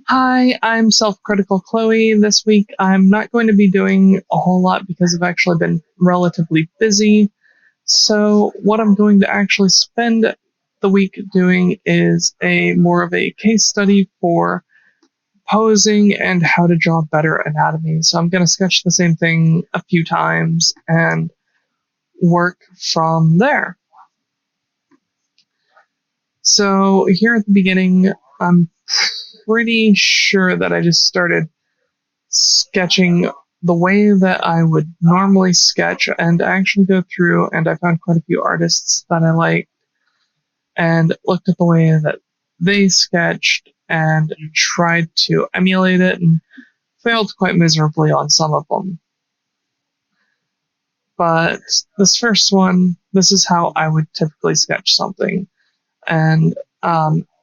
Hi, I'm self-critical Chloe. This week I'm not going to be doing a whole lot because I've actually been relatively busy. So what I'm going to actually spend the week doing is a more of a case study for posing and how to draw better anatomy. So I'm going to sketch the same thing a few times and work from there. So here at the beginning, I'm pretty sure that I just started sketching the way that I would normally sketch and actually go through, and I found quite a few artists that I like and looked at the way that they sketched and tried to emulate it and failed quite miserably on some of them. But this first one, this is how I would typically sketch something. And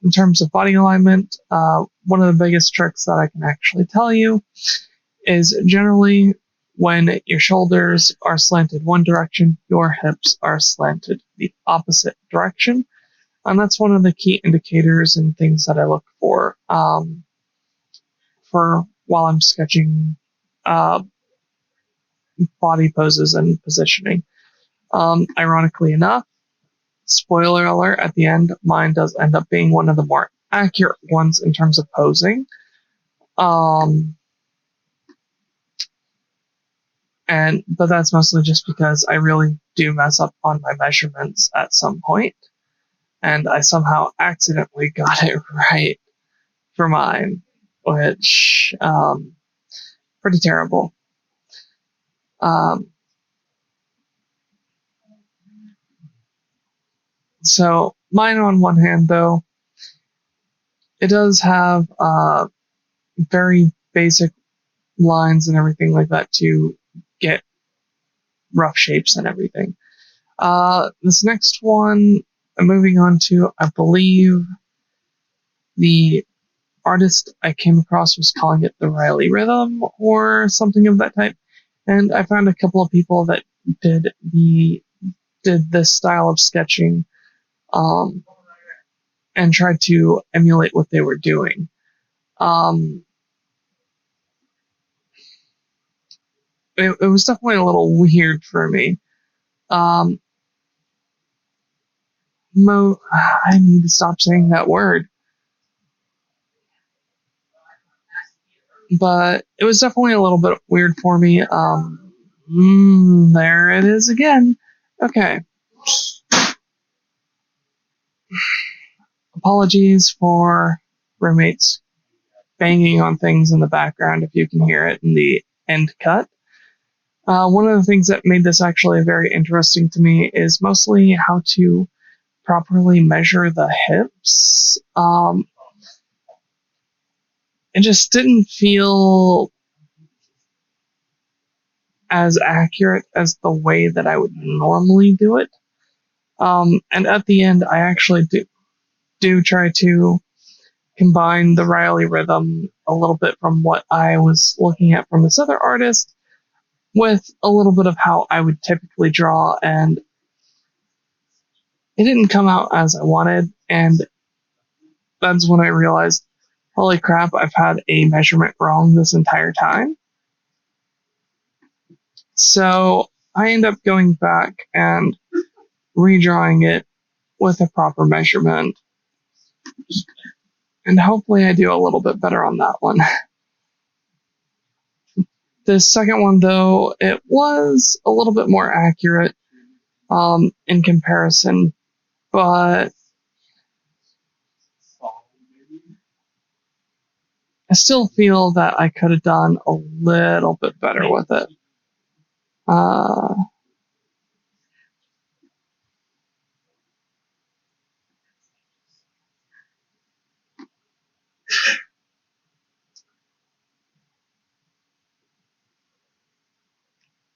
in terms of body alignment, one of the biggest tricks that I can actually tell you is generally when your shoulders are slanted one direction, your hips are slanted the opposite direction. And that's one of the key indicators and things that I look for while I'm sketching uh, body poses and positioning. Ironically enough, spoiler alert at the end, mine does end up being one of the more accurate ones in terms of posing. Um, but that's mostly just because I really do mess up on my measurements at some point, and I somehow accidentally got it right for mine, which pretty terrible. Um, so mine on one hand though, it does have very basic lines and everything like that to get rough shapes and everything. This next one, I'm moving on to, I believe the artist I came across was calling it the Riley rhythm or something of that type. And I found a couple of people that did this style of sketching um, and tried to emulate what they were doing. Um, it was definitely a little weird for me. Um, I need to stop saying that word, but it was definitely a little bit weird for me. There it is again. Okay. Apologies for roommates banging on things in the background if you can hear it in the end cut. One of the things that made this actually very interesting to me is mostly how to properly measure the hips. It just didn't feel as accurate as the way that I would normally do it. And at the end, I actually do try to combine the Riley rhythm a little bit from what I was looking at from this other artist with a little bit of how I would typically draw, and it didn't come out as I wanted, and that's when I realized, holy crap, I've had a measurement wrong this entire time. So I end up going back and redrawing it with a proper measurement, and hopefully I do a little bit better on that one. The second one, though, it was a little bit more accurate in comparison, but I still feel that I could have done a little bit better with it. Uh,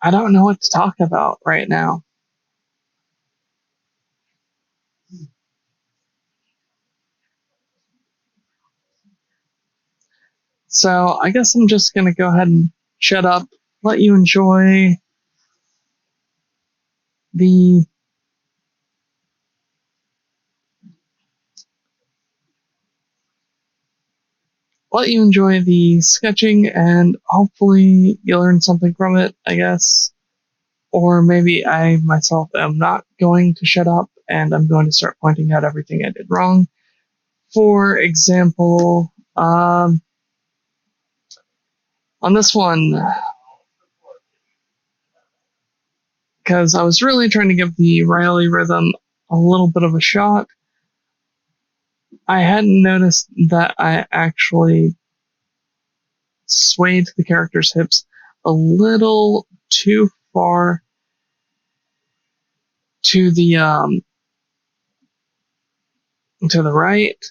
I don't know what to talk about right now. So I guess I'm just going to go ahead and shut up, let you enjoy the let you enjoy the sketching, and hopefully you learn something from it, I guess. Or maybe I myself am not going to shut up and I'm going to start pointing out everything I did wrong. For example, on this one, because I was really trying to give the Riley rhythm a little bit of a shot, I hadn't noticed that I actually swayed the character's hips a little too far to the right,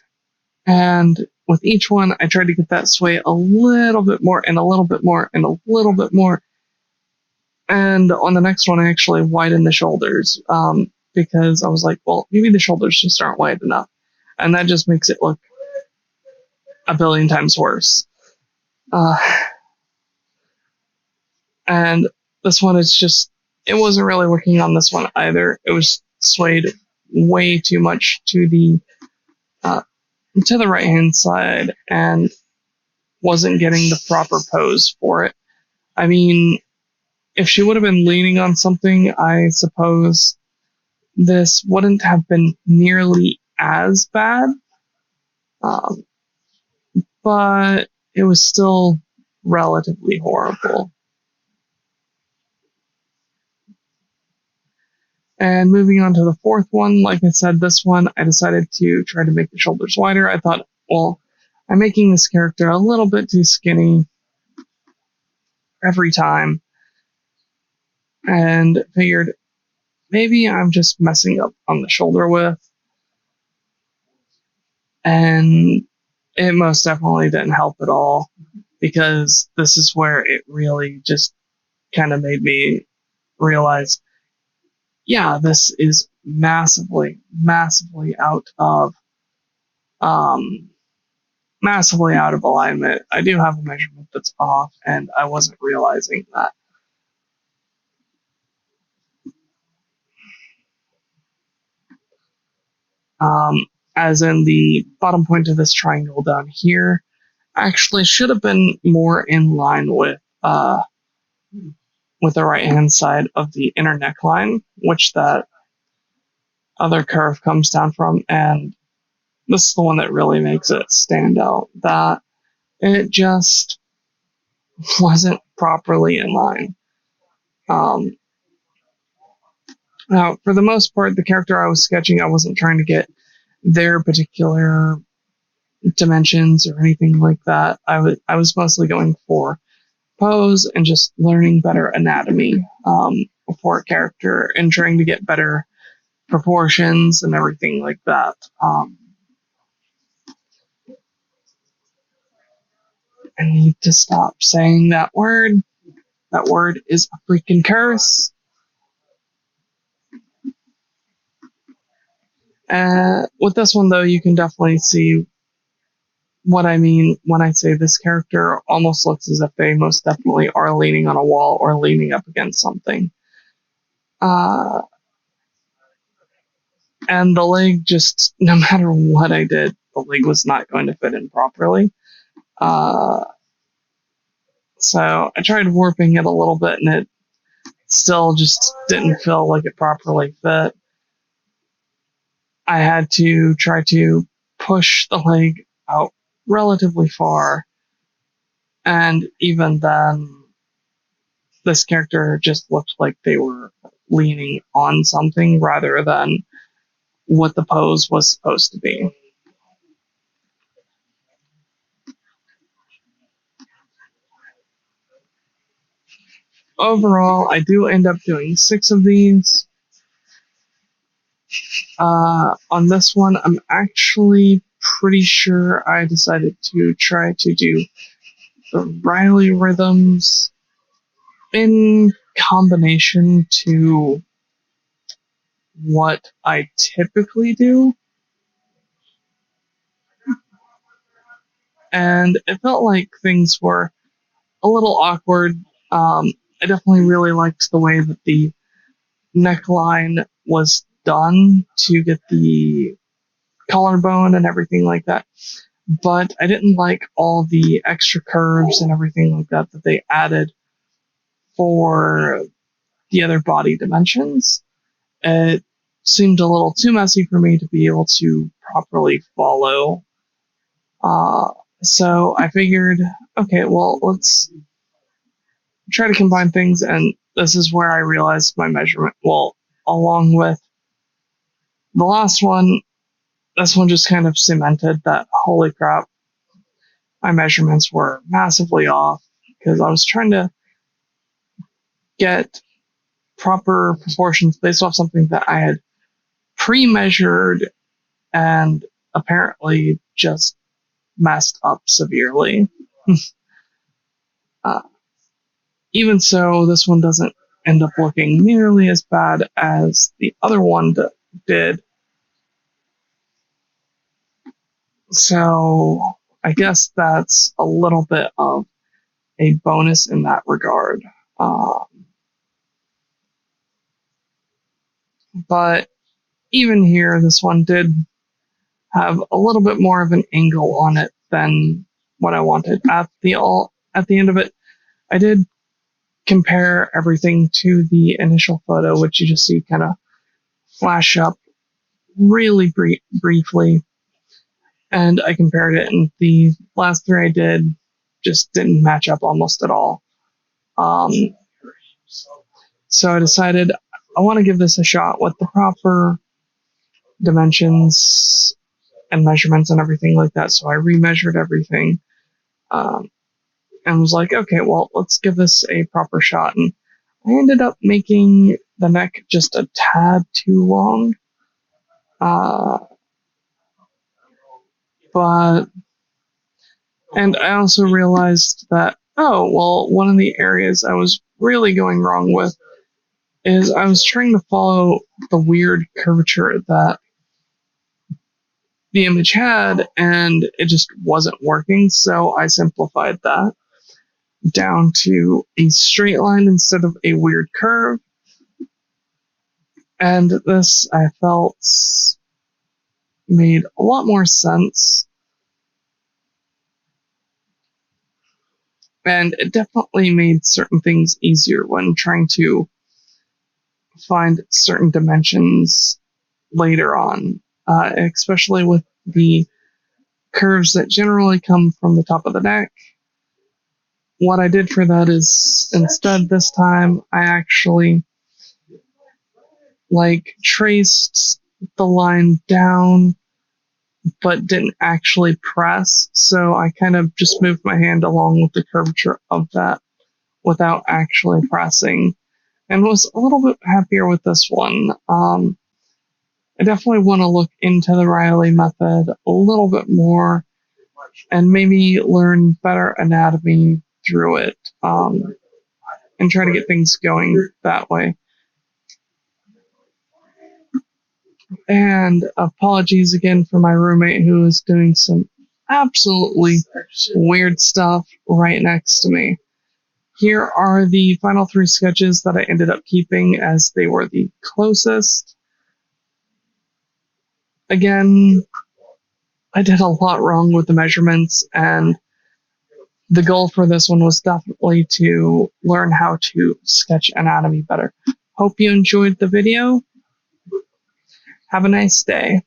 and with each one I tried to get that sway a little bit more and a little bit more and a little bit more. And on the next one I actually widened the shoulders, because I was like, well, maybe the shoulders just aren't wide enough, and that just makes it look a billion times worse. uh, and this one is just, it wasn't really working on this one either. It was swayed way too much uh, to the right hand side and wasn't getting the proper pose for it. I mean, if she would have been leaning on something, I suppose this wouldn't have been nearly as bad, um, but it was still relatively horrible. And moving on to the fourth one, like I said, this one I decided to try to make the shoulders wider. I thought, well, I'm making this character a little bit too skinny every time, and figured maybe I'm just messing up on the shoulder width. And it most definitely didn't help at all, because this is where it really just kind of made me realize, yeah, this is um, massively out of alignment. I do have a measurement that's off, and I wasn't realizing that. Um, as in the bottom point of this triangle down here actually should have been more in line with the right hand side of the inner neckline, which that other curve comes down from, and this is the one that really makes it stand out, that it just wasn't properly in line. Um, Now, for the most part, the character I was sketching, I wasn't trying to get their particular dimensions or anything like that. I was mostly going for pose and just learning better anatomy, for a character, and trying to get better proportions and everything like that. I need to stop saying that word. That word is a freaking curse. With this one, though, you can definitely see what I mean when I say this character almost looks as if they most definitely are leaning on a wall or leaning up against something. Uh, and the leg just, no matter what I did, the leg was not going to fit in properly. Uh, so I tried warping it a little bit, and it still just didn't feel like it properly fit. I had to try to push the leg out relatively far, and even then, this character just looked like they were leaning on something rather than what the pose was supposed to be. Overall, I do end up doing 6 of these. On this one, I'm actually pretty sure I decided to try to do the Riley rhythms in combination to what I typically do. And it felt like things were a little awkward. I definitely really liked the way that the neckline was done to get the collarbone and everything like that. but I didn't like all the extra curves and everything like that that they added for the other body dimensions. It seemed a little too messy for me to be able to properly follow. So I figured, okay, well, let's try to combine things, and this is where I realized my measurement. Well, along with the last one, this one just kind of cemented that, holy crap, my measurements were massively off because I was trying to get proper proportions based off something that I had pre-measured and apparently just messed up severely. uh, Even so, this one doesn't end up looking nearly as bad as the other one did. So I guess that's a little bit of a bonus in that regard. But even here, this one did have a little bit more of an angle on it than what I wanted. At the end of it, I did compare everything to the initial photo, which you just see kind of flash up really briefly. And I compared it, and the last three I did just didn't match up almost at all. Um, so I decided I want to give this a shot with the proper dimensions and measurements and everything like that. So I remeasured everything, and was like, okay, well, let's give this a proper shot. And I ended up making the neck just a tad too long. But and I also realized that, oh, well, one of the areas I was really going wrong with is I was trying to follow the weird curvature that the image had, and it just wasn't working. So I simplified that down to a straight line instead of a weird curve. And this, I felt, made a lot more sense. And it definitely made certain things easier when trying to find certain dimensions later on, especially with the curves that generally come from the top of the neck. What I did for that is instead this time I actually traced the line down but didn't actually press. So I kind of just moved my hand along with the curvature of that without actually pressing, and was a little bit happier with this one. I definitely want to look into the Riley method a little bit more and maybe learn better anatomy through it, and try to get things going that way. And apologies again for my roommate who is doing some absolutely weird stuff right next to me. Here are the final three sketches that I ended up keeping as they were the closest. Again, I did a lot wrong with the measurements, and the goal for this one was definitely to learn how to sketch anatomy better. Hope you enjoyed the video. Have a nice day.